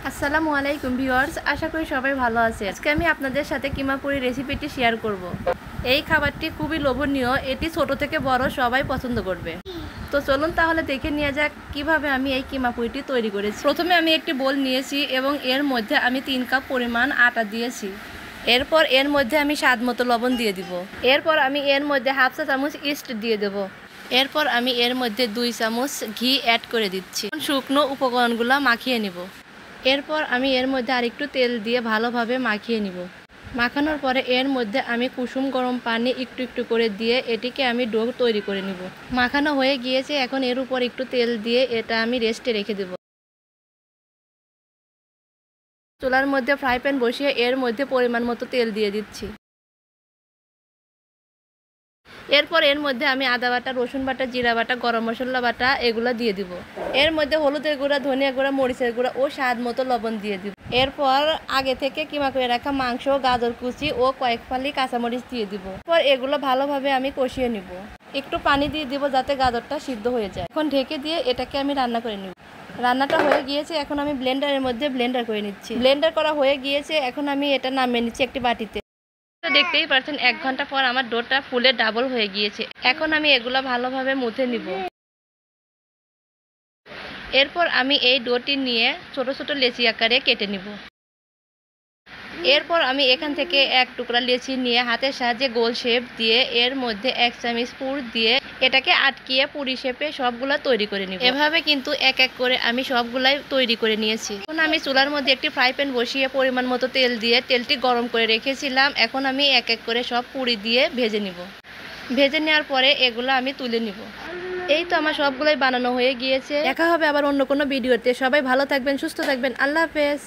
আসসালামু আলাইকুম ভিউয়ার্স, আশা করি সবাই ভালো আছে। আজকে আমি আপনাদের সাথে কিমা পুরি রেসিপিটি শেয়ার করব। এই খাবারটি খুবই লোভনীয়, এটি ছোট থেকে বড় সবাই পছন্দ করবে। তো চলুন তাহলে দেখে নিয়ে যাক কিভাবে আমি এই কিমা পুরিটি তৈরি করেছি। প্রথমে আমি একটি বোল নিয়েছি এবং এর মধ্যে আমি 3 কাপ পরিমাণ আটা দিয়েছি। এরপর এর মধ্যে আমি স্বাদ মতো লবণ দিয়ে দিব। এরপর আমি এর মধ্যে হাফ চা চামচ ইস্ট দিয়ে দেব। এরপর আমি এর মধ্যে 2 চামচ ঘি অ্যাড করে দিচ্ছি। শুকনো উপকরণগুলো মাখিয়ে নিব। এরপর আমি এর মধ্যে আরেকটু তেল দিয়ে ভালোভাবে মাখিয়ে নিব। মাখানোর পরে এর মধ্যে আমি কুসুম গরম পানি একটু একটু করে দিয়ে এটিকে আমি ডো তৈরি করে নিব। মাখানো হয়ে গিয়েছে, এখন এর উপর একটু তেল দিয়ে এটা আমি রেস্টে রেখে দেব। চুলার মধ্যে ফ্রাই প্যান বসিয়ে এর মধ্যে পরিমাণ মতো তেল দিয়ে দিচ্ছি। এরপর এর মধ্যে আমি আদা বাটা, রসুন বাটা, জিরা বাটা, গরম মশলা বাটা এগুলো দিয়ে দিব। এর মধ্যে হলুদের গুঁড়া, ধনিয়া গুঁড়া, মরিচের গুঁড়া ও স্বাদ মতো লবণ দিয়ে দিব। এরপর আগে থেকে কিমা করে রাখা মাংস, গাজর কুচি ও কয়েক ফালি কাঁচামরিচ দিয়ে দিব। এরপর এগুলো ভালোভাবে আমি কষিয়ে নিব। একটু পানি দিয়ে দিব যাতে গাজরটা সিদ্ধ হয়ে যায়। এখন ঢেকে দিয়ে এটাকে আমি রান্না করে নিব। রান্নাটা হয়ে গিয়েছে, এখন আমি ব্লেন্ডারের মধ্যে ব্লেন্ডার করে নিচ্ছি। ব্লেন্ডার করা হয়ে গিয়েছে, এখন আমি এটা নামিয়ে নিচ্ছি একটি বাটিতে। দেখতেই পাচ্ছেন 1 ঘন্টা পর আমার ডোটা ফুলে ডাবল হয়ে গিয়েছে। এখন আমি এগুলো ভালোভাবে মুথে নিব। এরপর আমি এই ডোটি নিয়ে ছোট ছোট লেচি আকারে কেটে নিব। এরপর আমি এখান থেকে এক টুকরা লেচি নিয়ে হাতের সাহায্যে গোল শেপ দিয়ে এর মধ্যে 1 চামচ পুর দিয়ে এটাকে আটকিয়ে পুরি শেপে সবগুলা তৈরি করে নিব। এভাবে কিন্তু এক এক করে আমি সবগুলাই তৈরি করে নিয়েছি। এখন আমি চুলার মধ্যে একটি ফ্রাই প্যান বসিয়ে পরিমাণ মতো তেল দিয়ে তেলটি গরম করে রেখেছিলাম। এখন আমি এক এক করে সব পুরি দিয়ে ভেজে নিব। ভেজে নেওয়ার পরে এগুলো আমি তুলে নিব। এই তো আমার সবগুলাই বানানো হয়ে গিয়েছে। দেখা হবে আবার অন্য কোনো ভিডিওতে। সবাই ভালো থাকবেন, সুস্থ থাকবেন। আল্লাহ হাফেজ।